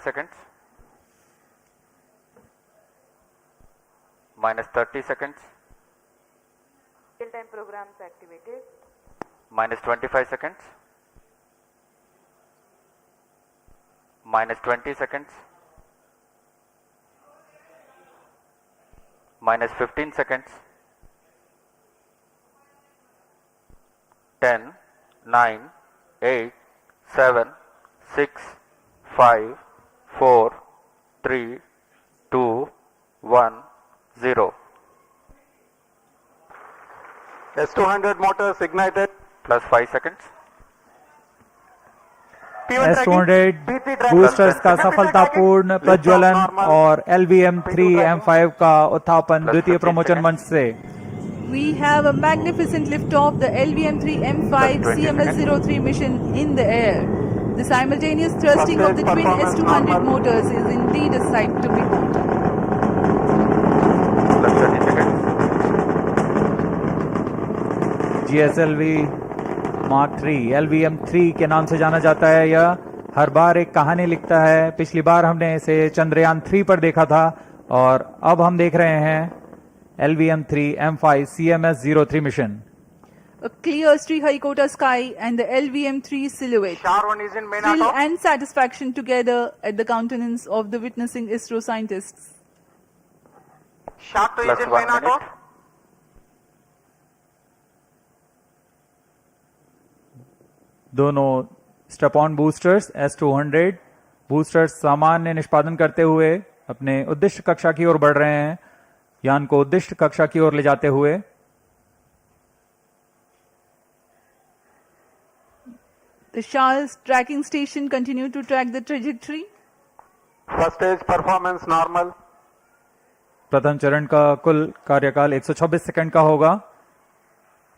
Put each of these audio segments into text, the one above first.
seconds. Minus 30 seconds. Real-time programs activated. Minus 25 seconds. Minus 20 seconds. Minus 15 seconds. 10, 9, 8, 7, 6, 5, 4, 3, 2, 1, 0. S200 motors ignited. Plus 5 seconds. S200 boosters का सफलतापूर्ण प्रज्वलन और LVM3-M5 का उत्थापन द्वितीय प्रमोचन मंच से। We have a magnificent liftoff, the LVM3-M5 CMS-03 mission in the air. The simultaneous thrusting of the twin S200 motors is indeed a sight to behold. GSLV Mark 3 LVM3 के नाम से जाना जाता है। यह हर बार एक कहानी लिखता है। पिछली बार हमने इसे चंद्रयान 3 पर देखा था और अब हम देख रहे हैं LVM3-M5 CMS-03 mission. A clear Sriharikota sky and the LVM3 silhouette. Thrill and satisfaction together at the countenance of the witnessing ISRO scientists. Sharp to engine main auto. दोनों step on boosters S200 boosters सामान्य निष्पादन करते हुए अपने उद्दिष्ट कक्षा की ओर बढ़ रहे हैं। यान को उद्दिष्ट कक्षा की ओर ले जाते हुए The Shah's tracking station continue to track the trajectory. First stage performance normal. प्रथम चरण का कुल कार्यकाल 126 सेकंड का होगा।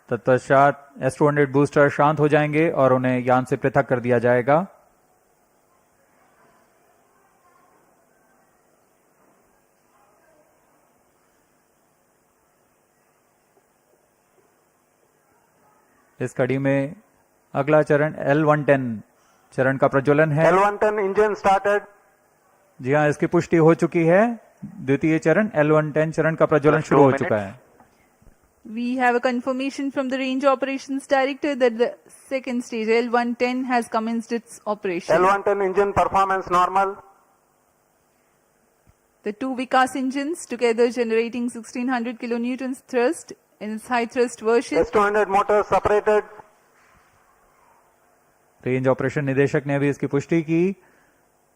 तत्पश्चात S200 बूस्टर शांत हो जाएंगे और उन्हें यान से पृथक कर दिया जाएगा। इस कड़ी में अगला चरण L110 चरण का प्रज्वलन है। L110 engine started. जी हाँ, इसकी पुष्टि हो चुकी है। द्वितीय चरण L110 चरण का प्रज्वलन शुरू हो चुका है। We have a confirmation from the Range Operations Director that the second stage L110 has commenced its operation. L110 engine performance normal. The two Vikas engines together generating 1600 kilonewtons thrust in its high thrust version. S200 motors separated. Range operation निदेशक ने भी इसकी पुष्टि की।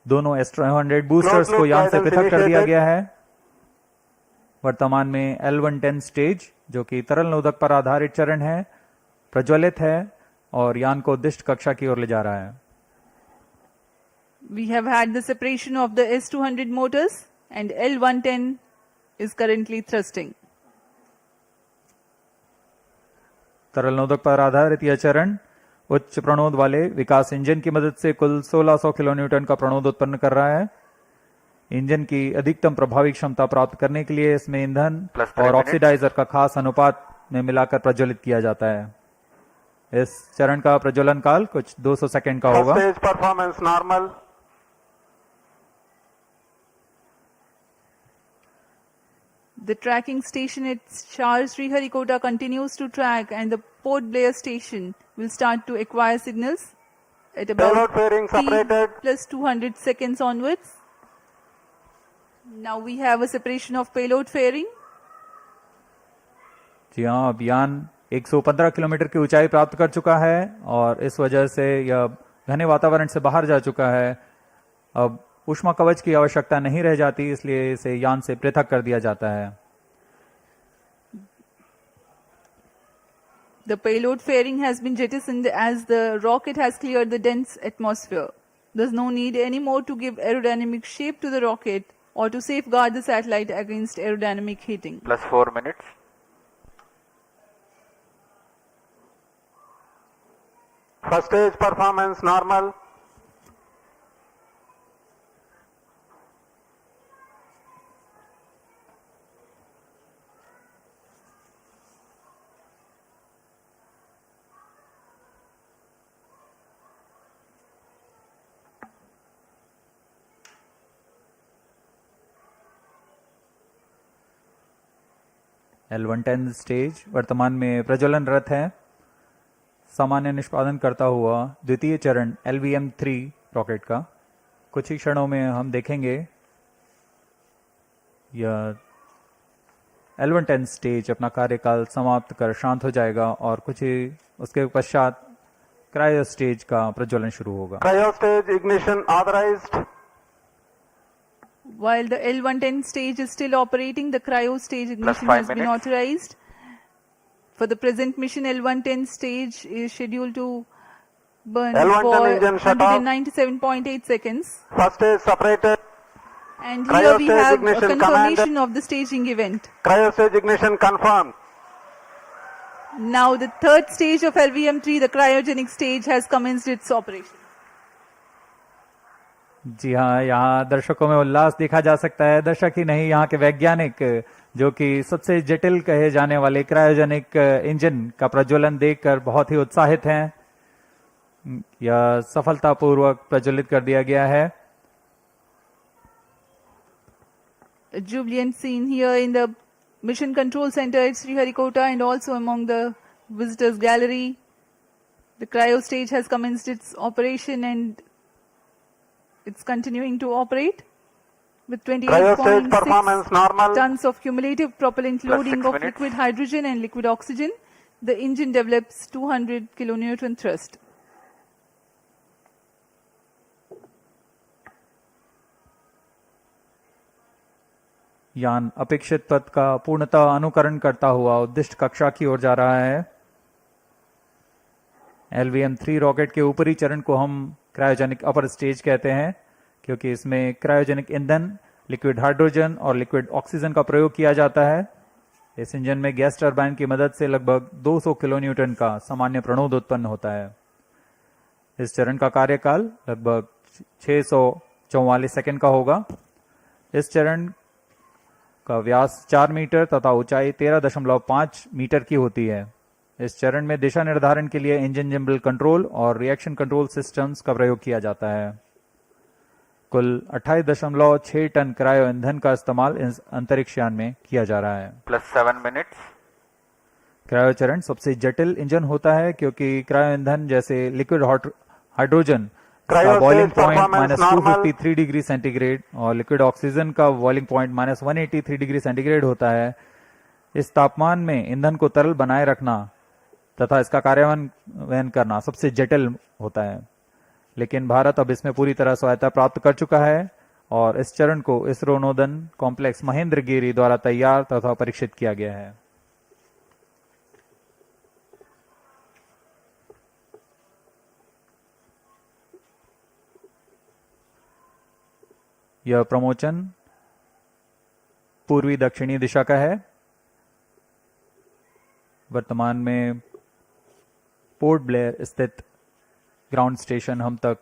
दोनों S200 boosters को यान से पृथक कर दिया गया है। वर्तमान में L110 स्टेज जो कि तरल नोदक पर आधारित चरण है प्रज्वलित है और यान को उद्दिष्ट कक्षा की ओर ले जा रहा है। We have had the separation of the S200 motors and L110 is currently thrusting. तरल नोदक पर आधारित यह चरण उच्च प्रणोद वाले विकास इंजन की मदद से कुल 1600 किलोन्यूटन का प्रणोद उत्पन्न कर रहा है। इंजन की अधिकतम प्रभावी क्षमता प्राप्त करने के लिए इसमें ईंधन और ऑक्सीडाइजर का खास अनुपात में मिलाकर प्रज्वलित किया जाता है। इस चरण का प्रज्वलन काल कुछ 200 सेकंड का होगा। First stage performance normal. The tracking station at Shah Sriharikota continues to track and the Port Blair station will start to acquire signals at about Payload fairing separated. plus 200 seconds onwards. Now we have a separation of payload fairing. जी हाँ, अब यान 115 kilometre की ऊंचाई प्राप्त कर चुका है और इस वजह से यह घने वातावरण से बाहर जा चुका है। अब ऊष्मा कवच की आवश्यकता नहीं रह जाती, इसलिए इसे यान से पृथक कर दिया जाता है। The payload fairing has been jettisoned as the rocket has cleared the dense atmosphere. There's no need anymore to give aerodynamic shape to the rocket or to safeguard the satellite against aerodynamic heating. Plus 4 minutes. First stage performance normal. L110 stage वर्तमान में प्रज्वलनरत है। सामान्य निष्पादन करता हुआ द्वितीय चरण LVM3 rocket का कुछ ही क्षणों में हम देखेंगे यह L110 स्टेज अपना कार्यकाल समाप्त कर शांत हो जाएगा और कुछ ही उसके पश्चात क्रायो स्टेज का प्रज्वलन शुरू होगा। Cryo stage ignition authorized. While the L110 stage is still operating, the cryo stage ignition 5 has been minutes. authorized. For the present mission, L110 stage is scheduled to burn L110 for engine shut off. 197.8 seconds. First stage separated. And Cryo here we stage have a ignition confirmation of the staging event. Cryo stage ignition confirmed. Now the third stage of LVM3, the cryogenic stage, has commenced its operation. जी हाँ, यहाँ दर्शकों में उल्लास देखा जा सकता है। दर्शक ही नहीं, यहाँ के वैज्ञानिक जो कि सबसे जटिल कहे जाने वाले क्रायोजेनिक इंजन का प्रज्वलन देखकर बहुत ही उत्साहित हैं। यह सफलतापूर्वक प्रज्वलित कर दिया गया है। A jubilant scene here in the Mission Control Center at Sriharikota and also among the visitors gallery. The cryo stage has commenced its operation and it's continuing to operate with Cryo stage performance 28.6 normal. tons of cumulative propellant Plus loading 6 of minutes. liquid hydrogen and liquid oxygen. The engine develops 200 kilonewton thrust. यान अपेक्षित पथ का पूर्णतः अनुकरण करता हुआ उद्दिष्ट कक्षा की ओर जा रहा है। LVM3 रॉकेट के ऊपरी चरण को हम क्रायोजेनिक अपर स्टेज कहते हैं क्योंकि इसमें क्रायोजेनिक ईंधन, लिक्विड हाइड्रोजन और लिक्विड ऑक्सीजन का प्रयोग किया जाता है। इस इंजन में गैस टरबाइन की मदद से लगभग 200 किलोन्यूटन का सामान्य प्रणोद उत्पन्न होता है। इस चरण का कार्यकाल लगभग 644 सेकंड का होगा। इस चरण का व्यास 4 मीटर तथा ऊंचाई 13.5 मीटर की होती है। इस चरण में दिशा निर्धारण के लिए इंजन जिम्बल कंट्रोल और रिएक्शन कंट्रोल सिस्टम्स का प्रयोग किया जाता है। कुल 28.6 टन क्रायो ईंधन का इस्तेमाल इस अंतरिक्ष यान में किया जा रहा है। Plus 7 minutes. क्रायो चरण सबसे जटिल इंजन होता है क्योंकि क्रायो ईंधन जैसे लिक्विड हाइड्रोजन का Cryo boiling stage point performance normal. -253 degree centigrade और लिक्विड ऑक्सीजन का बॉइलिंग पॉइंट -183 डिग्री सेंटीग्रेड होता है। इस तापमान में ईंधन को तरल बनाए रखना तथा इसका कार्यान्वयन करना सबसे जटिल होता है, लेकिन भारत अब इसमें पूरी तरह स्वायत्ता प्राप्त कर चुका है और इस चरण को इसरो नोदन कॉम्प्लेक्स महेंद्रगिरी द्वारा तैयार तथा परीक्षित किया गया है। यह प्रमोचन पूर्वी दक्षिणी दिशा का है। वर्तमान में पोर्ट ब्लेयर स्थित ग्राउंड स्टेशन हम तक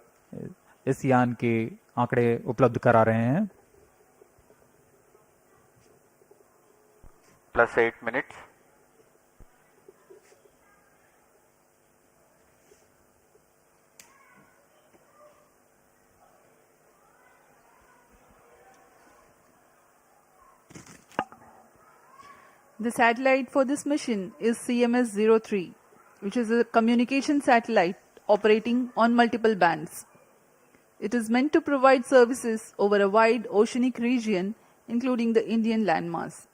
इस यान के आंकड़े उपलब्ध करा रहे हैं। Plus 8 minutes. The satellite for this mission is CMS-03, which is a communication satellite operating on multiple bands. It is meant to provide services over a wide oceanic region, including the Indian landmass.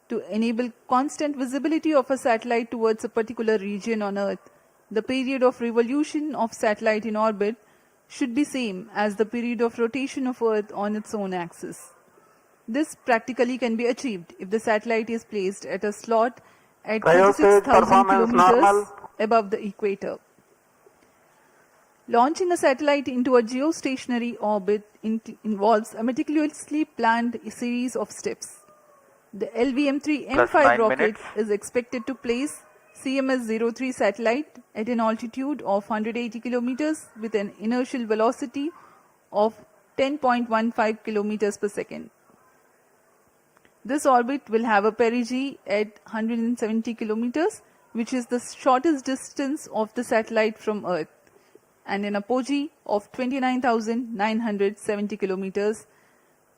To enable constant visibility of a satellite towards a particular region on Earth, the period of revolution of satellite in orbit should be same as the period of rotation of Earth on its own axis. This practically can be achieved if the satellite is placed at a slot at Cryo stage 36,000 performance kilometers normal. above the equator. Launching a satellite into a geostationary orbit involves a meticulously planned series of steps. The Plus LVM3-M5 9 rocket minutes. is expected to place CMS-03 satellite at an altitude of 180 kilometers with an inertial velocity of 10.15 kilometers per second. This orbit will have a perigee at 170 kilometers, which is the shortest distance of the satellite from Earth, and an apogee of 29,970 kilometers.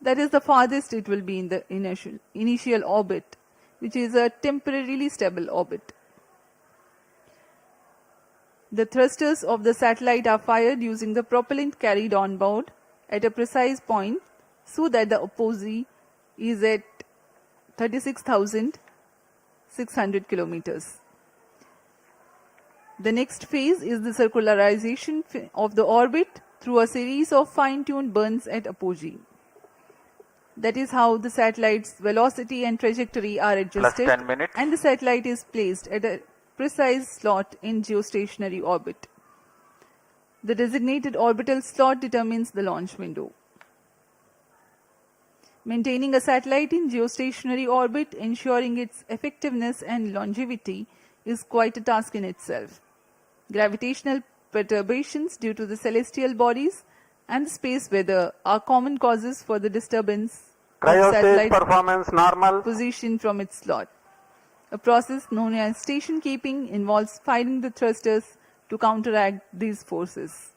That is the farthest it will be in the initial orbit. which is a temporarily stable orbit. The thrusters of the satellite are fired using the propellant carried on board at a precise point so that the apogee is at 36,600 kilometers. The next phase is the circularization of the orbit through a series of fine-tuned burns at apogee. That is how the satellite's velocity and trajectory are adjusted, 10 minutes. and the satellite is placed at a precise slot in geostationary orbit. The designated orbital slot determines the launch window. Maintaining a satellite in geostationary orbit, ensuring its effectiveness and longevity, is quite a task in itself. Gravitational perturbations due to the celestial bodies and the space weather are common causes for the disturbance of Cryo stage satellite performance normal. position from its slot. A process known as station keeping involves firing the thrusters to counteract these forces.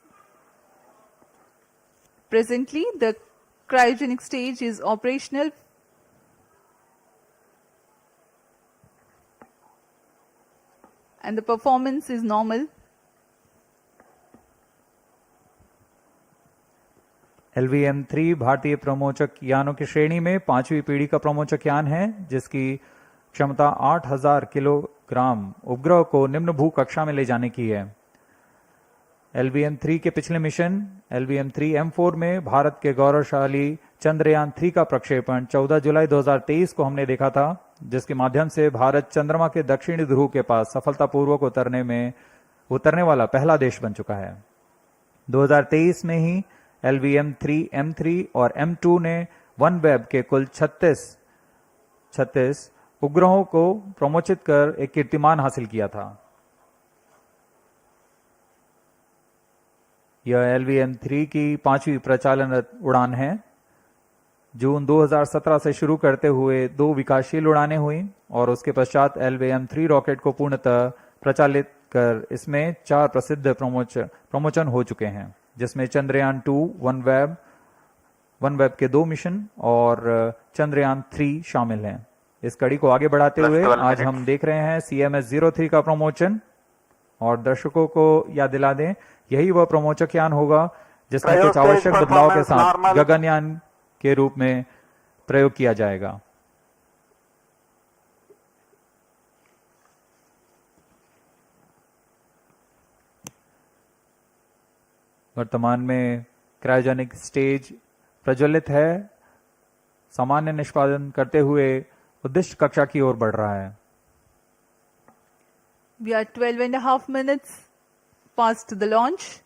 Presently, the cryogenic stage is operational and the performance is normal. LVM3 भारतीय प्रमोचक यानों की श्रेणी में 5वीं पीढ़ी का प्रमोचक यान है, जिसकी क्षमता 8000 किलोग्राम उपग्रह को निम्न भू कक्षा में ले जाने की है। LVM3 के पिछले मिशन LVM3-M4 में भारत के गौरवशाली चंद्रयान 3 का प्रक्षेपण 14 जुलाई 2023 को हमने देखा था, जिसके माध्यम से भारत चंद्रमा के दक्षिणी ध्रुव के पास सफलतापूर्वक उतरने वाला पहला देश बन चुका है। 2023 में ही LVM3-M3 और M2 ने OneWeb के कुल 36 उपग्रहों को प्रमोचित कर एक कीर्तिमान हासिल किया था। यह LVM3 की 5वीं प्रचालनरत उड़ान है। जून 2017 से शुरू करते हुए 2 विकासशील उड़ानें हुई और उसके पश्चात LVM3 रॉकेट को पूर्णतः प्रचालित कर इसमें 4 प्रसिद्ध प्रमोचन हो चुके हैं, जिसमें चंद्रयान 2, OneWeb के 2 मिशन और चंद्रयान 3 शामिल हैं। इस कड़ी को आगे बढ़ाते हुए आज हम देख रहे हैं CMS-03 का प्रमोचन, और दर्शकों को याद दिला दें, यही वह प्रमोचक यान होगा जिसमें कुछ आवश्यक बदलाव के साथ गगनयान के रूप में प्रयोग किया जाएगा। वर्तमान में क्रायोजेनिक स्टेज प्रज्वलित है, सामान्य निष्पादन करते हुए उद्दिष्ट कक्षा की ओर बढ़ रहा है। We are 12.5 minutes past the launch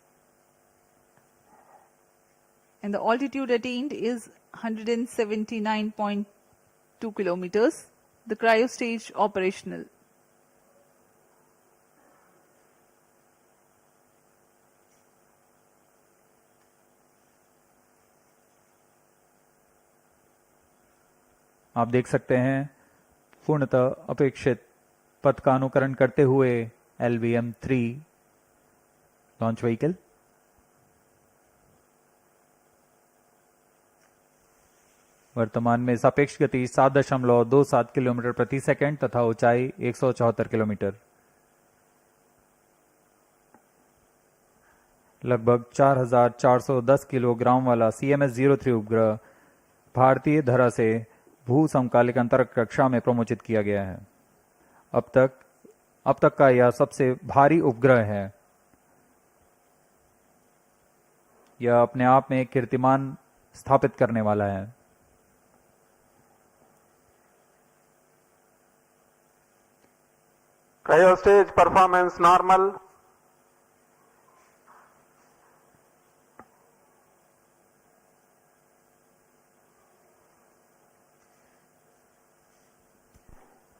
and the altitude attained is 179.2 kilometers. The cryo stage operational. आप देख सकते हैं पूर्णतः अपेक्षित पथ का अनुकरण करते हुए LVM3 लॉन्च व्हीकल। वर्तमान में सापेक्ष गति 7.27 किलोमीटर प्रति सेकंड तथा ऊंचाई 174 किलोमीटर। लगभग 4410 किलोग्राम वाला CMS-03 उपग्रह भारतीय धरा से भू समकालिक अंतरिक्ष कक्षा में प्रमोचित किया गया है। अब तक का यह सबसे भारी उपग्रह है। यह अपने आप में एक कीर्तिमान स्थापित करने वाला है। Cryo stage performance normal.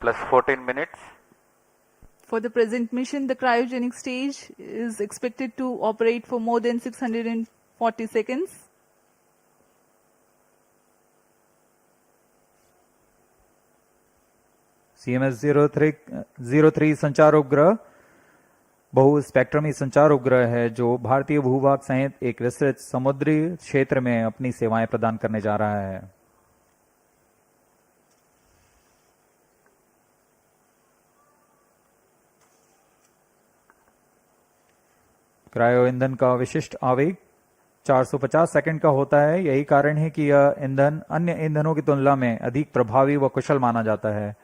Plus 14 minutes. For the present mission, the cryogenic stage is expected to operate for more than 640 seconds. CMS-03 संचार उपग्रह बहु स्पेक्ट्रमी संचार उपग्रह है, जो भारतीय भूभाग सहित एक विस्तृत समुद्री क्षेत्र में अपनी सेवाएं प्रदान करने जा रहा है। क्रायो ईंधन का विशिष्ट आवेग 450 सेकंड का होता है। यही कारण है कि यह ईंधन अन्य ईंधनों की तुलना में अधिक प्रभावी व कुशल माना जाता है।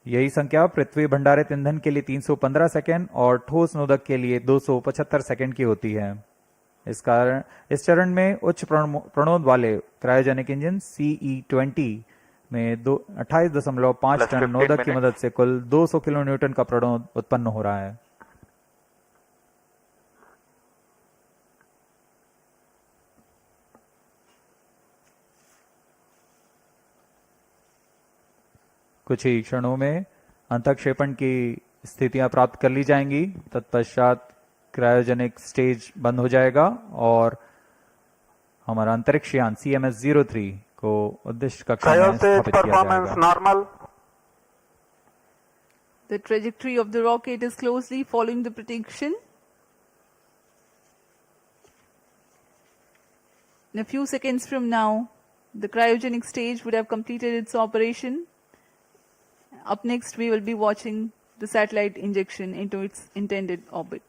यही संख्या पृथ्वी भंडारित ईंधन के लिए 315 सेकंड और ठोस नोदक के लिए 275 सेकंड की होती है। इस चरण में उच्च प्रणोद वाले क्रायोजेनिक इंजन CE20 में 28.5 टन नोदक की मदद से कुल 200 किलो न्यूटन का प्रणोद उत्पन्न हो रहा है। कुछ ही क्षणों में अंतःक्षेपण की स्थितियां प्राप्त कर ली जाएंगी। तत्पश्चात क्रायोजेनिक स्टेज बंद हो जाएगा और हमारा अंतरिक्ष यान CMS-03 को उद्देश्य कक्षा में स्थापित किया performance जाएगा। normal. The trajectory of the rocket is closely following the prediction. In a few seconds from now, the cryogenic stage would have completed its operation. Up next, we will be watching the satellite injection into its intended orbit.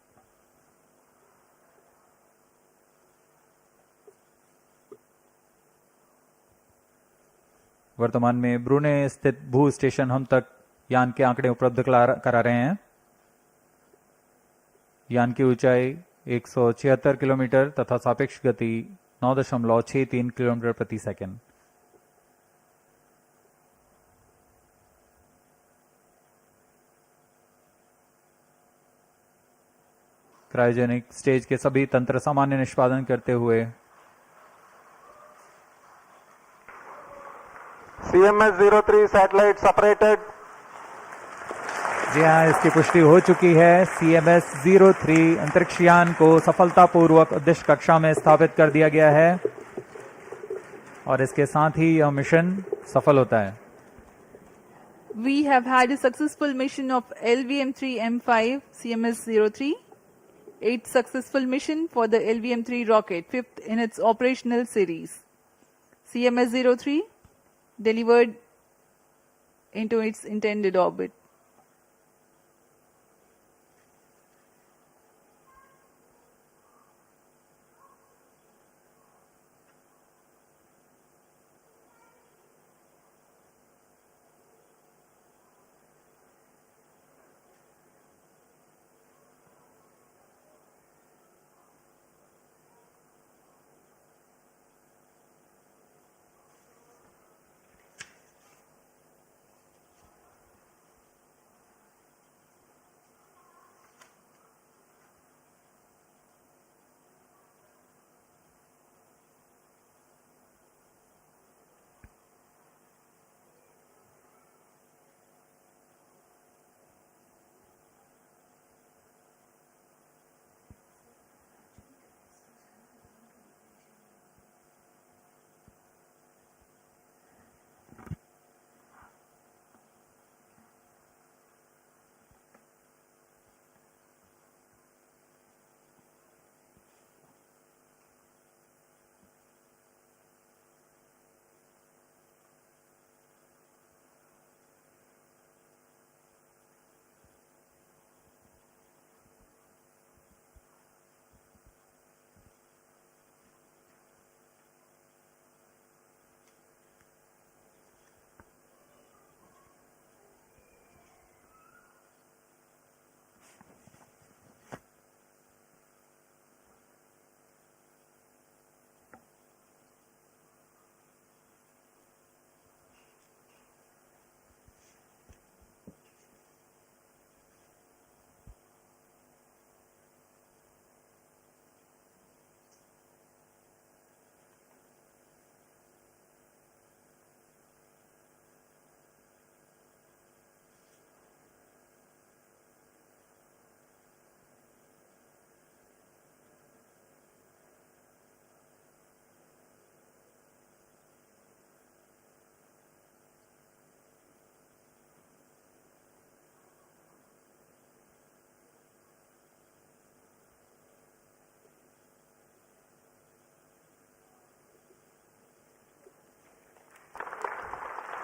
वर्तमान में ब्रूने स्थित भू station हम तक यान के आंकड़े उपलब्ध करा रहे हैं। यान की ऊंचाई 176 किलोमीटर तथा सापेक्ष गति 9.63 किलोमीटर प्रति सेकंड। क्रायोजेनिक स्टेज के सभी तंत्र सामान्य निष्पादन करते हुए CMS-03 satellite separated. जी हाँ, इसकी पुष्टि हो चुकी है। CMS-03 अंतरिक्ष यान को सफलतापूर्वक उद्देश्य कक्षा में स्थापित कर दिया गया है और इसके साथ ही यह मिशन सफल होता है। We have had a successful mission of LVM3-M5 CMS-03. 8th successful mission for the LVM-3 rocket, 5th in its operational series. CMS-03 delivered into its intended orbit.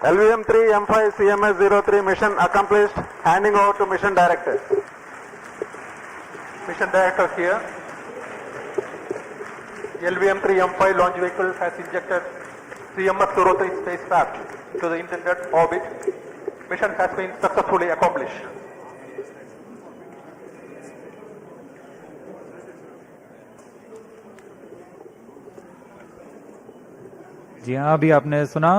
LVM3-M5 CMS-03 mission accomplished. Handing over to mission director. Mission director here. LVM3-M5 launch vehicle has injected CMS-03 spacecraft to the intended orbit. Mission has been successfully accomplished. जी हाँ, अभी आपने सुना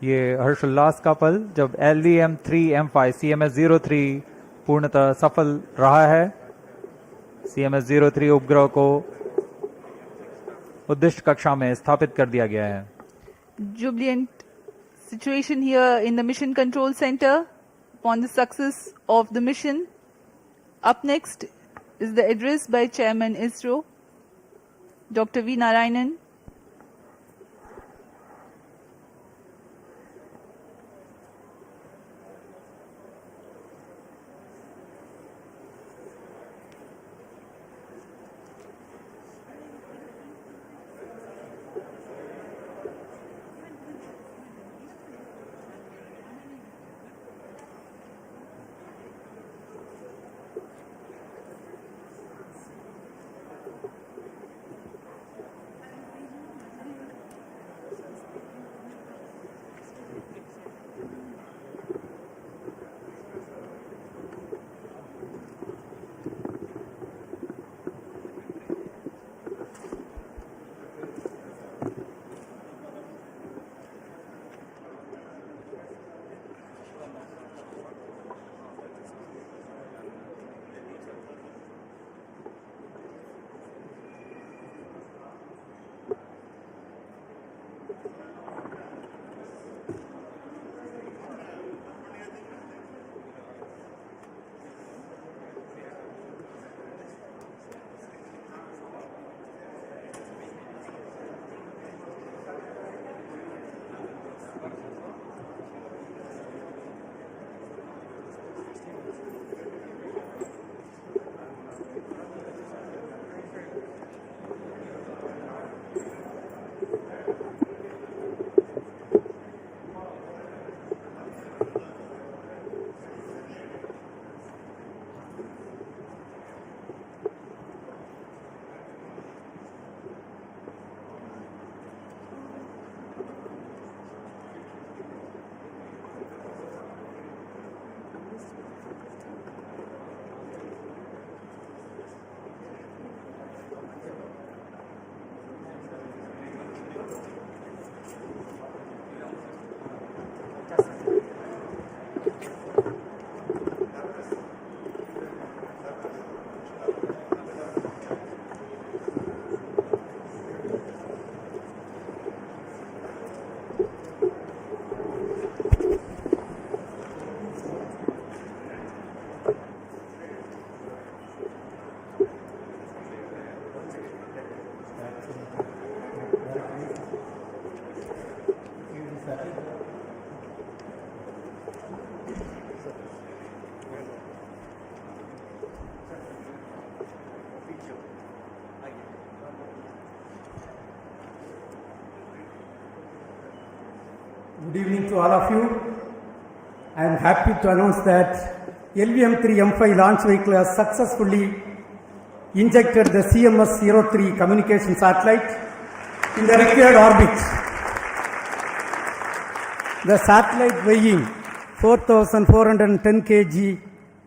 ये हर्षोल्लास का पल जब LVM3-M5 CMS-03 पूर्णतः सफल रहा है। CMS-03 उपग्रह को उद्दिष्ट कक्षा में स्थापित कर दिया गया है। Jubilant situation here in the Mission Control Center upon the success of the mission. Up next is the address by Chairman ISRO, Dr. V Narayanan. Good evening to all of you. I am happy to announce that LVM3-M5 launch vehicle has successfully injected the CMS-03 communication satellite in the required orbit. The satellite weighing 4,410 kg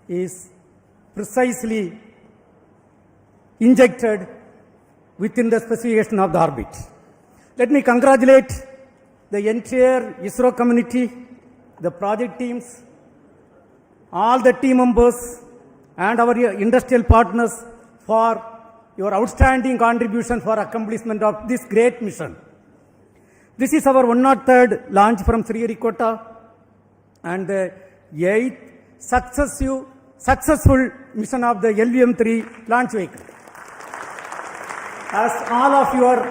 is precisely injected within the specification of the orbit. Let me congratulate the entire ISRO community, the project teams, all the team members and our industrial partners for your outstanding contribution for accomplishment of this great mission. This is our 103rd launch from Sriharikota and the 8th successful mission of the LVM3 launch vehicle. As all of you are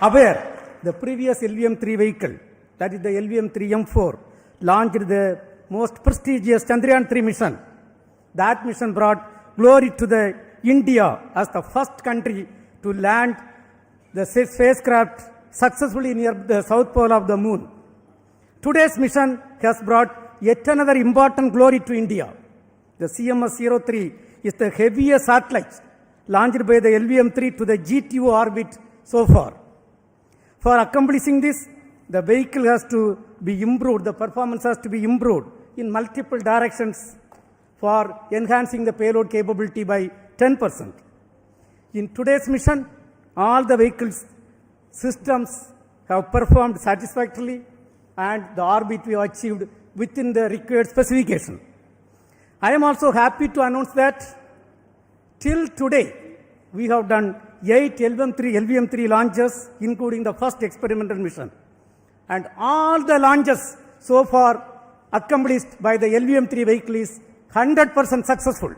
aware, the previous LVM3 vehicle, that is the LVM3-M4, launched the most prestigious Chandrayaan-3 mission. That mission brought glory to the India as the first country to land the spacecraft successfully near the south pole of the moon. Today's mission has brought yet another important glory to India. The CMS-03 is the heaviest satellite launched by the LVM3 to the GTO orbit so far. For accomplishing this, the vehicle has to be improved, the performance has to be improved in multiple directions for enhancing the payload capability by 10%. In today's mission, all the vehicles systems have performed satisfactorily and the orbit we have achieved within the required specification. I am also happy to announce that till today, we have done 8 LVM3 launches, including the first experimental mission. And all the launches so far accomplished by the LVM3 vehicle is 100% successful.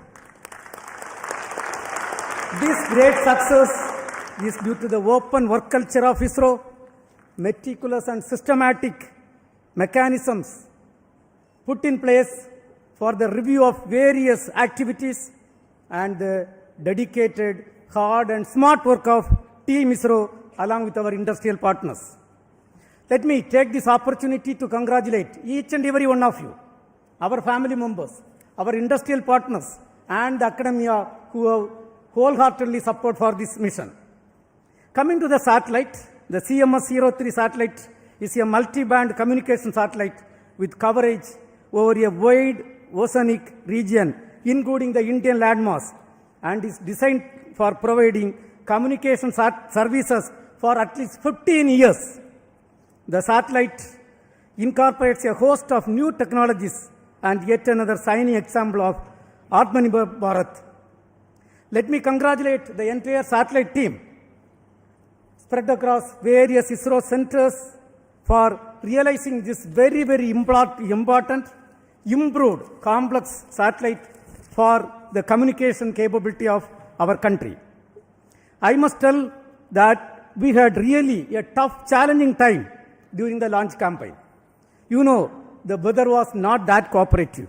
This great success is due to the open work culture of ISRO, meticulous and systematic mechanisms put in place for the review of various activities and the dedicated, hard and smart work of Team ISRO along with our industrial partners. Let me take this opportunity to congratulate each and every one of you, our family members, our industrial partners and the academia who have wholeheartedly support for this mission. Coming to the satellite, the CMS-03 satellite is a multi-band communication satellite with coverage over a wide oceanic region, including the Indian landmass, and is designed for providing communication services for at least 15 years. The satellite incorporates a host of new technologies and yet another shining example of Atmanirbhar Bharat. Let me congratulate the entire satellite team spread across various ISRO centers for realizing this very, very important, improved, complex satellite for the communication capability of our country. I must tell that we had really a tough, challenging time during the launch campaign. You know, the weather was not that cooperative.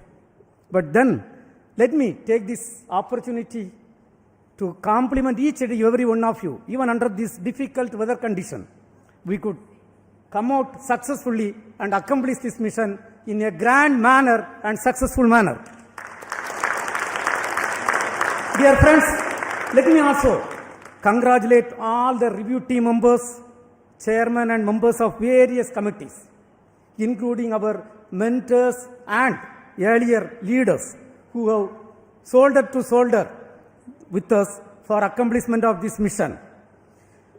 But then, let me take this opportunity to compliment each and every one of you. Even under this difficult weather condition, we could come out successfully and accomplish this mission in a grand manner and successful manner. Dear friends, let me also congratulate all the review team members, chairman and members of various committees, including our mentors and earlier leaders who have shoulder to shoulder with us for accomplishment of this mission.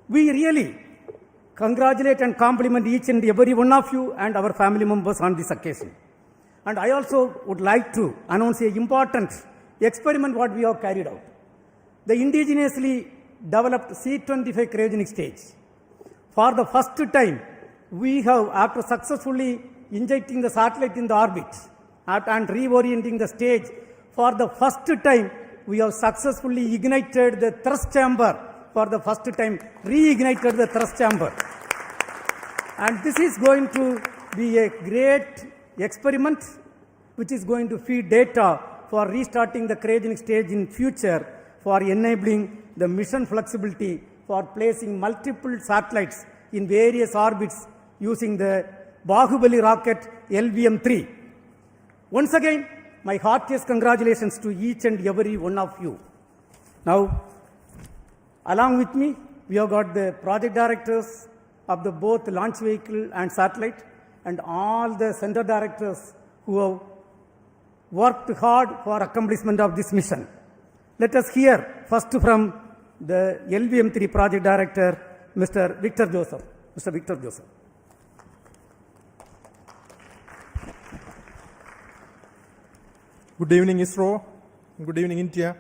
We really congratulate and compliment each and every one of you and our family members on this occasion. And I also would like to announce an important experiment what we have carried out. The indigenously developed C-25 cryogenic stage. For the first time, we have, after successfully injecting the satellite in the orbit and reorienting the stage, for the first time, we have successfully ignited the thrust chamber. For the first time, reignited the thrust chamber. And this is going to be a great experiment which is going to feed data for restarting the cryogenic stage in future, for enabling the mission flexibility for placing multiple satellites in various orbits using the Bahubali rocket LVM3. Once again, my heartiest congratulations to each and every one of you. Now, along with me, we have got the project directors of the both launch vehicle and satellite, and all the center directors who have worked hard for accomplishment of this mission. Let us hear first from the LVM3 project director, Mr. Victor Joseph. Mr. Victor Joseph. Good evening, ISRO. Good evening, India.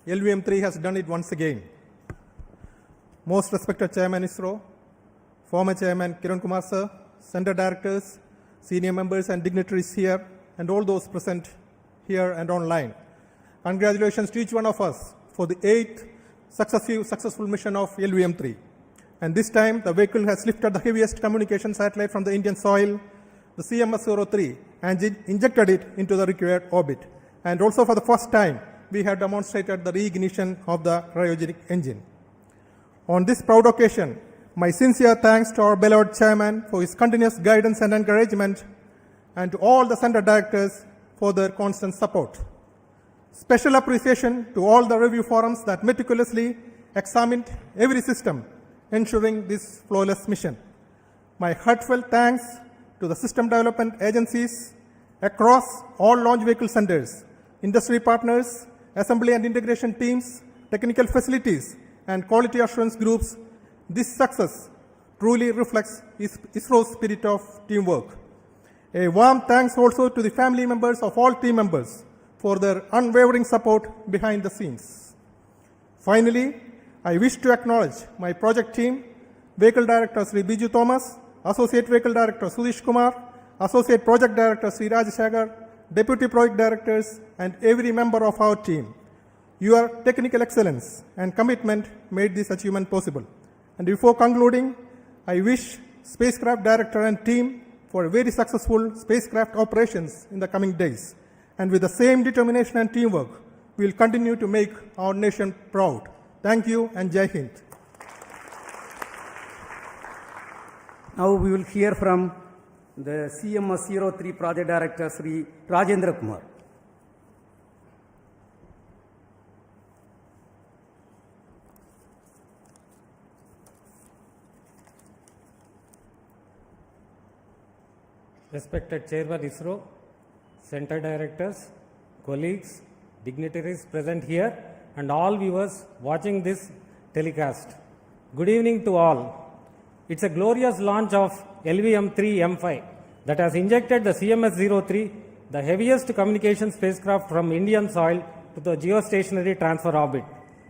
LVM3 has done it once again. Most respected Chairman ISRO, former Chairman Kiran Kumar sir, center directors, senior members and dignitaries here, and all those present here and online. Congratulations to each one of us for the 8th successful mission of LVM3. And this time, the vehicle has lifted the heaviest communication satellite from the Indian soil, the CMS-03, and injected it into the required orbit. And also for the first time, we have demonstrated the reignition of the cryogenic engine. On this proud occasion, my sincere thanks to our beloved chairman for his continuous guidance and encouragement, and to all the center directors for their constant support. Special appreciation to all the review forums that meticulously examined every system, ensuring this flawless mission. My heartfelt thanks to the system development agencies across all launch vehicle centers, industry partners, assembly and integration teams, technical facilities, and quality assurance groups. This success truly reflects ISRO's spirit of teamwork. A warm thanks also to the family members of all team members for their unwavering support behind the scenes. Finally, I wish to acknowledge my project team, Vehicle Director Sri Biju Thomas, Associate Vehicle Director Sudish Kumar, Associate Project Director Sri Rajashagar, Deputy Project Directors, and every member of our team. Your technical excellence and commitment made this achievement possible. And before concluding, I wish Spacecraft Director and team for very successful spacecraft operations in the coming days. And with the same determination and teamwork, we will continue to make our nation proud. Thank you and Jai Hind. Now we will hear from the CMS-03 Project Director, Sri Rajendra Kumar. Respected Chairman ISRO, Center Directors, colleagues, dignitaries present here, and all viewers watching this telecast. Good evening to all. It's a glorious launch of LVM3-M5 that has injected the CMS-03, the heaviest communication spacecraft from Indian soil, to the geostationary transfer orbit.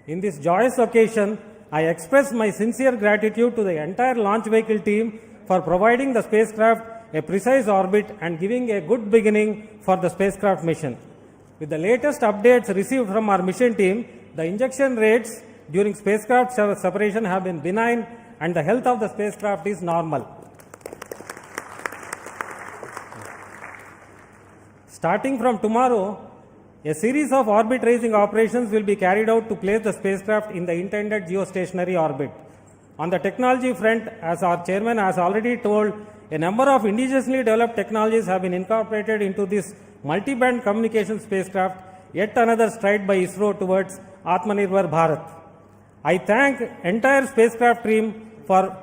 In this joyous occasion, I express my sincere gratitude to the entire launch vehicle team for providing the spacecraft a precise orbit and giving a good beginning for the spacecraft mission. With the latest updates received from our mission team, the injection rates during spacecraft separation have been benign and the health of the spacecraft is normal. Starting from tomorrow, a series of orbit raising operations will be carried out to place the spacecraft in the intended geostationary orbit. On the technology front, as our chairman has already told, a number of indigenously developed technologies have been incorporated into this multi-band communication spacecraft, yet another stride by ISRO towards Atmanirbhar Bharat. I thank entire spacecraft team for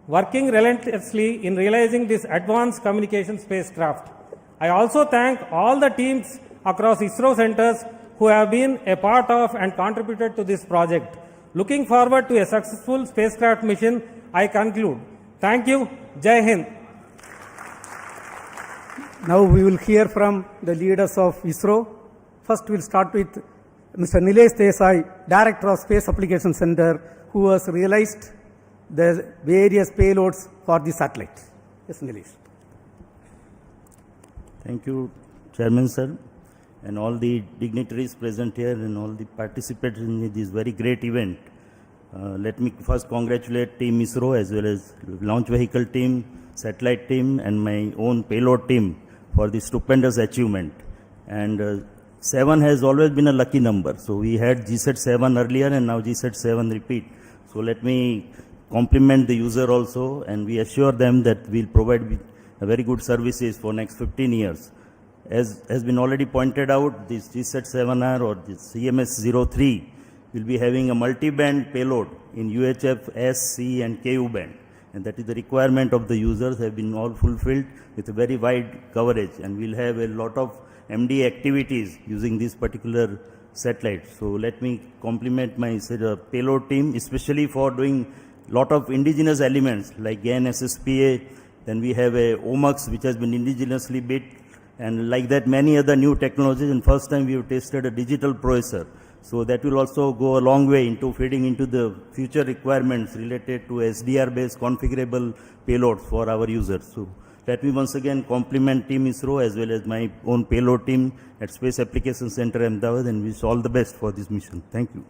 working relentlessly in realizing this advanced communication spacecraft. I also thank all the teams across ISRO centers who have been a part of and contributed to this project. Looking forward to a successful spacecraft mission, I conclude. Thank you. Jai Hind. Now we will hear from the leaders of ISRO. First we will start with Mr. Nilesh Desai, Director of Space Application Center, who has realized the various payloads for the satellite. Yes, Nilesh. Thank you, Chairman Sir, and all the dignitaries present here and all the participants in this very great event. Let me first congratulate Team ISRO as well as launch vehicle team, satellite team, and my own payload team for this stupendous achievement. And 7 has always been a lucky number. So we had GSAT 7 earlier and now GSAT 7 repeat. So let me compliment the user also, and we assure them that we'll provide a very good services for next 15 years. As has been already pointed out, this GSAT 7R or this CMS-03 will be having a multi-band payload in UHF, S, C, and KU band. And that is the requirement of the users have been all fulfilled with a very wide coverage. And we'll have a lot of MD activities using this particular satellite. So let me compliment my payload team, especially for doing lot of indigenous elements like GAN SSPA. Then we have a OMUX which has been indigenously built, and like that many other new technologies. And first time we have tested a digital processor. So that will also go a long way into feeding into the future requirements related to SDR-based configurable payloads for our users. So let me once again compliment Team ISRO as well as my own payload team at Space Application Center Ahmedabad, and wish all the best for this mission. Thank you.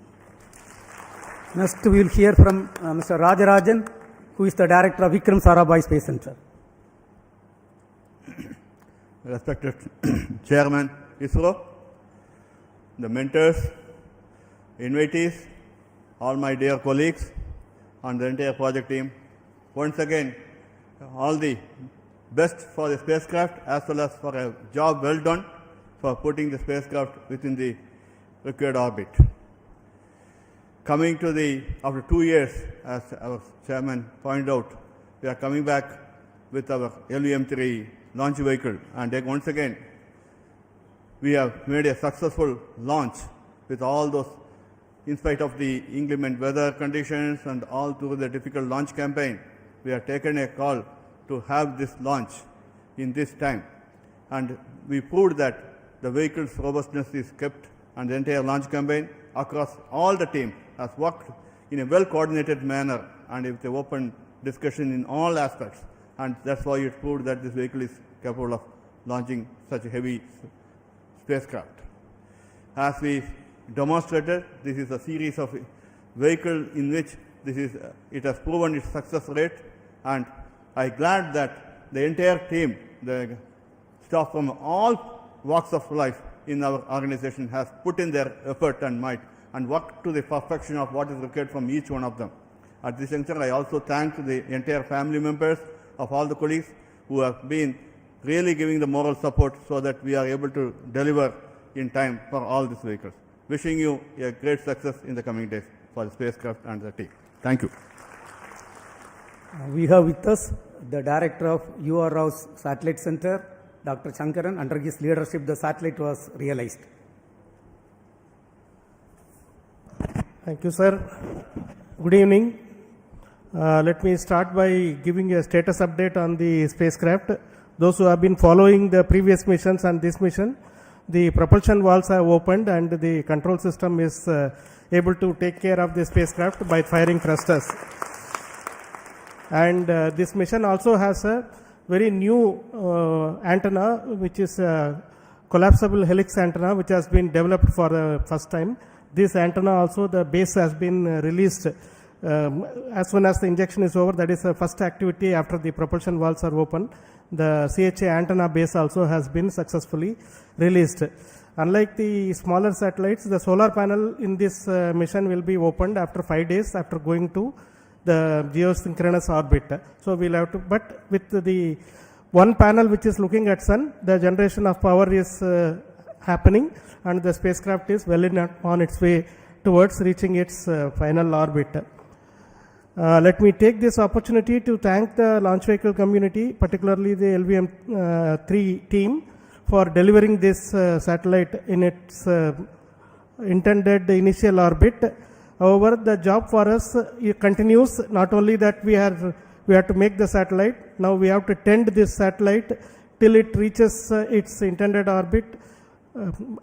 Next we will hear from Mr. Rajarajan, who is the Director of Vikram Sarabhai Space Center. Respected Chairman ISRO, the mentors, invitees, all my dear colleagues, and the entire project team, once again, all the best for the spacecraft as well as for a job well done for putting the spacecraft within the required orbit. Coming to the, after 2 years, as our chairman pointed out, we are coming back with our LVM3 launch vehicle, and then once again, we have made a successful launch with all those, in spite of the inclement weather conditions and all through the difficult launch campaign, we have taken a call to have this launch in this time. And we proved that the vehicle's robustness is kept, and the entire launch campaign across all the team has worked in a well-coordinated manner and with an open discussion in all aspects. And that's why it proved that this vehicle is capable of launching such a heavy spacecraft. As we demonstrated, this is a series of vehicles in which it has proven its success rate, and I'm glad that the entire team, the staff from all walks of life in our organization has put in their effort and might and worked to the perfection of what is required from each one of them. At this juncture, I also thank the entire family members of all the colleagues who have been really giving the moral support so that we are able to deliver in time for all these vehicles. Wishing you a great success in the coming days for the spacecraft and the team. Thank you. We have with us the director of UR Rao's Satellite Center, Dr. Shankaran. Under his leadership, the satellite was realized. Thank you, sir. Good evening. Let me start by giving a status update on the spacecraft. Those who have been following the previous missions and this mission, the propulsion valves have opened and the control system is able to take care of the spacecraft by firing thrusters. And this mission also has a very new antenna, which is a collapsible helix antenna, which has been developed for the first time. This antenna also, the base has been released as soon as the injection is over. That is the first activity after the propulsion valves are open. The CHA antenna base also has been successfully released. Unlike the smaller satellites, the solar panel in this mission will be opened after 5 days after going to the geosynchronous orbit. So we'll have to, but with the one panel which is looking at sun, the generation of power is happening and the spacecraft is well on its way towards reaching its final orbit. Let me take this opportunity to thank the launch vehicle community, particularly the LVM3 team, for delivering this satellite in its intended initial orbit. However, the job for us continues. Not only that we have to make the satellite, now we have to tend this satellite till it reaches its intended orbit,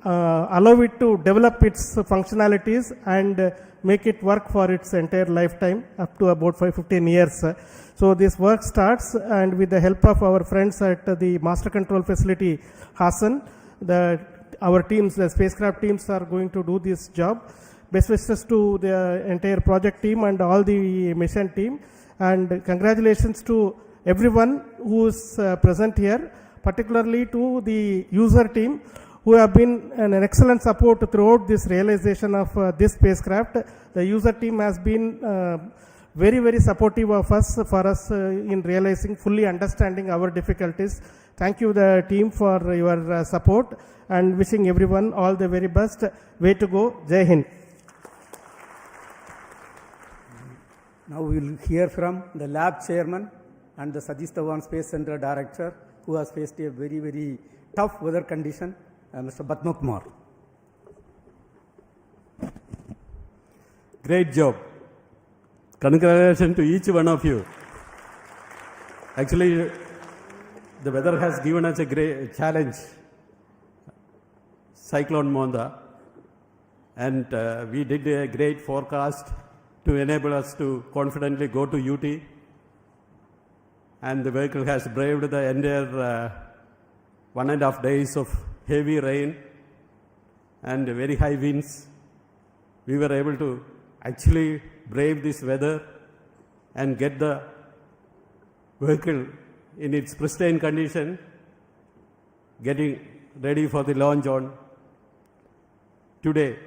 allow it to develop its functionalities and make it work for its entire lifetime up to about 15 years. So this work starts, and with the help of our friends at the master control facility, Hassan, our teams, the spacecraft teams are going to do this job. Best wishes to the entire project team and all the mission team, and congratulations to everyone who is present here, particularly to the user team who have been an excellent support throughout this realization of this spacecraft. The user team has been very, very supportive of us, for us in realizing, fully understanding our difficulties. Thank you, the team, for your support, and wishing everyone all the very best. Way to go. Jai Hind. Now we will hear from the lab chairman and the Satish Dhawan Space Center director, who has faced a very, very tough weather condition, Mr. Padma Kumar. Great job. Congratulations to each one of you. Actually, the weather has given us a great challenge. Cyclone Monda. And we did a great forecast to enable us to confidently go to UT. And the vehicle has braved the entire 1.5 days of heavy rain and very high winds. We were able to actually brave this weather and get the vehicle in its pristine condition, getting ready for the launch on today.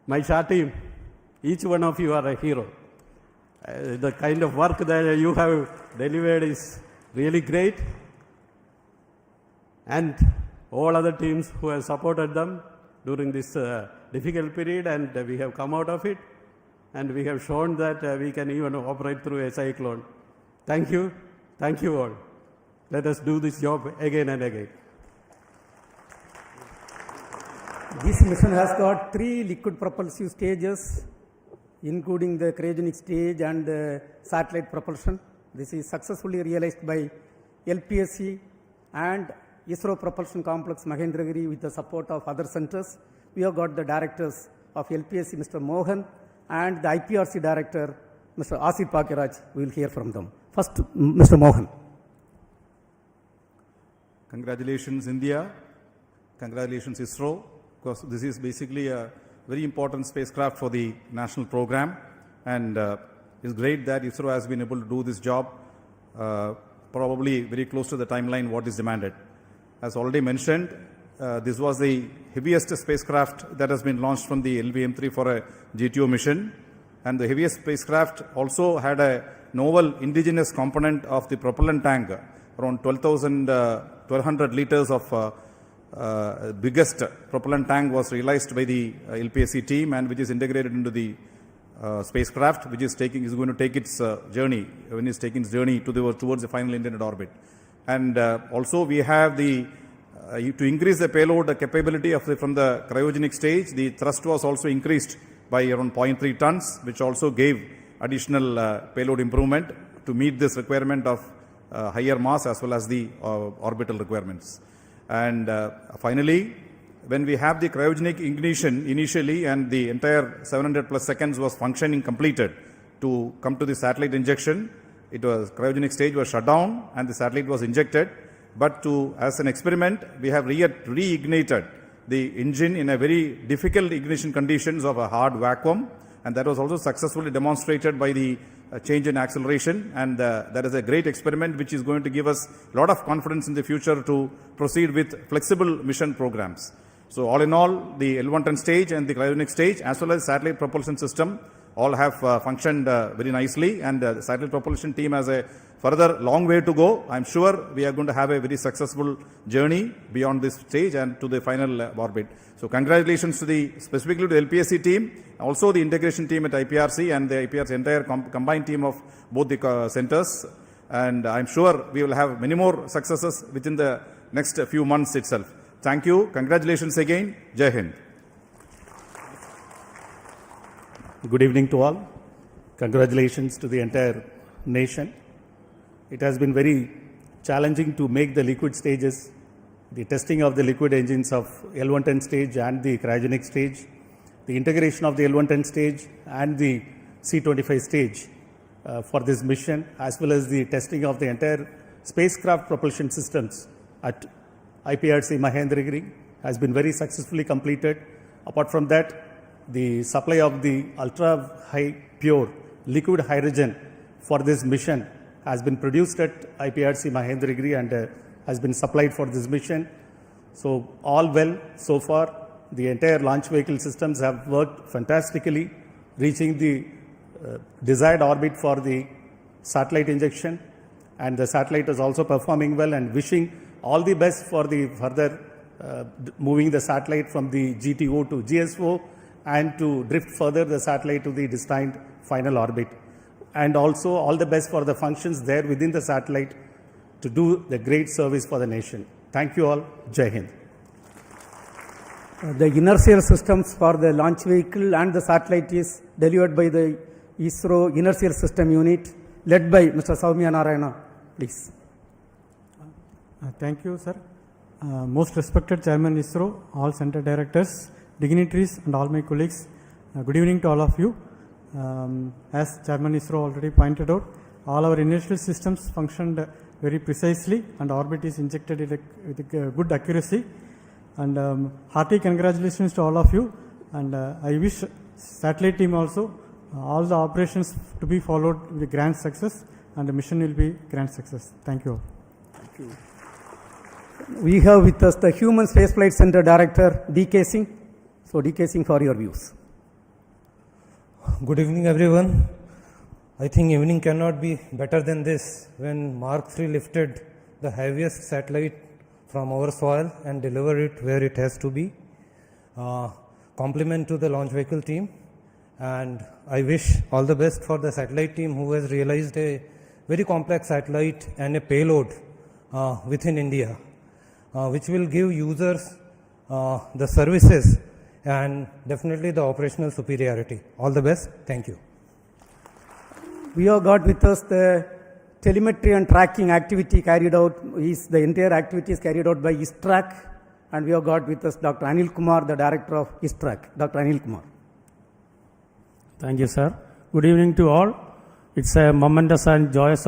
My SHA team, each one of you are a hero. The kind of work that you have delivered is really great. And all other teams who have supported them during this difficult period, and we have come out of it, and we have shown that we can even operate through a cyclone. Thank you all. Let us do this job again and again. This mission has got 3 liquid propulsive stages, including the cryogenic stage and the satellite propulsion. This is successfully realized by LPSC and ISRO Propulsion Complex Mahendragiri with the support of other centers. We have got the directors of LPSC, Mr. Mohan, and the IPRC director, Mr. Asif Pakiraj. We will hear from them. First, Mr. Mohan. Congratulations, India. Congratulations, ISRO, because this is basically a very important spacecraft for the national program, and it's great that ISRO has been able to do this job probably very close to the timeline what is demanded. As already mentioned, this was the heaviest spacecraft that has been launched from the LVM3 for a GTO mission, and the heaviest spacecraft also had a novel indigenous component of the propellant tank, around 1200 liters of biggest propellant tank was realized by the LPSC team, and which is integrated into the spacecraft, which is going to take its journey towards the final intended orbit. And also we have the to increase the payload capability of from the cryogenic stage. The thrust was also increased by around 0.3 tons, which also gave additional payload improvement to meet this requirement of higher mass as well as the orbital requirements. And finally, when we have the cryogenic ignition initially, and the entire 700 plus seconds was functioning completed to come to the satellite injection, cryogenic stage was shut down and the satellite was injected. But as an experiment, we have reignited the engine in a very difficult ignition conditions of a hard vacuum, and that was also successfully demonstrated by the change in acceleration, and that is a great experiment which is going to give us a lot of confidence in the future to proceed with flexible mission programs. So all in all, the L110 stage and the cryogenic stage as well as satellite propulsion system all have functioned very nicely, and the satellite propulsion team has a further long way to go. I'm sure we are going to have a very successful journey beyond this stage and to the final orbit. So congratulations to specifically to the LPSC team, also the integration team at IPRC and the IPRC entire combined team of both the centers. And I'm sure we will have many more successes within the next few months itself. Thank you. Congratulations again. Jai Hind. Good evening to all. Congratulations to the entire nation. It has been very challenging to make the liquid stages, the testing of the liquid engines of L110 stage and the cryogenic stage, the integration of the L110 stage and the C25 stage for this mission, as well as the testing of the entire spacecraft propulsion systems at IPRC Mahendragiri has been very successfully completed. Apart from that, the supply of the ultra-high pure liquid hydrogen for this mission has been produced at IPRC Mahendragiri and has been supplied for this mission. So all well so far. The entire launch vehicle systems have worked fantastically, reaching the desired orbit for the satellite injection, and the satellite is also performing well, and wishing all the best for the further moving the satellite from the GTO to GSO and to drift further the satellite to the destined final orbit. And also all the best for the functions there within the satellite to do the great service for the nation. Thank you all. Jai Hind. The inertial systems for the launch vehicle and the satellite is delivered by the ISRO Inertial System Unit led by Mr. Soumya Narayana. Please. Thank you, sir. Most respected Chairman ISRO, all center directors, dignitaries and all my colleagues, good evening to all of you. As Chairman ISRO already pointed out, all our inertial systems functioned very precisely and orbit is injected with good accuracy. And hearty congratulations to all of you, and I wish satellite team also all the operations to be followed with grand success, and the mission will be grand success. Thank you all. Thank you. We have with us the Human Spaceflight Center Director, D.K. Singh. So D.K. Singh, for your views. Good evening, everyone. I think evening cannot be better than this when Mark III lifted the heaviest satellite from our soil and deliver it where it has to be. Compliment to the launch vehicle team, and I wish all the best for the satellite team who has realized a very complex satellite and a payload within India, which will give users the services and definitely the operational superiority. All the best. Thank you. We have got with us the telemetry and tracking activity carried out, the entire activity is carried out by ISTRAC, and we have got with us Dr. Anil Kumar, the director of ISTRAC. Dr. Anil Kumar. Thank you, sir. Good evening to all. It's a momentous and joyous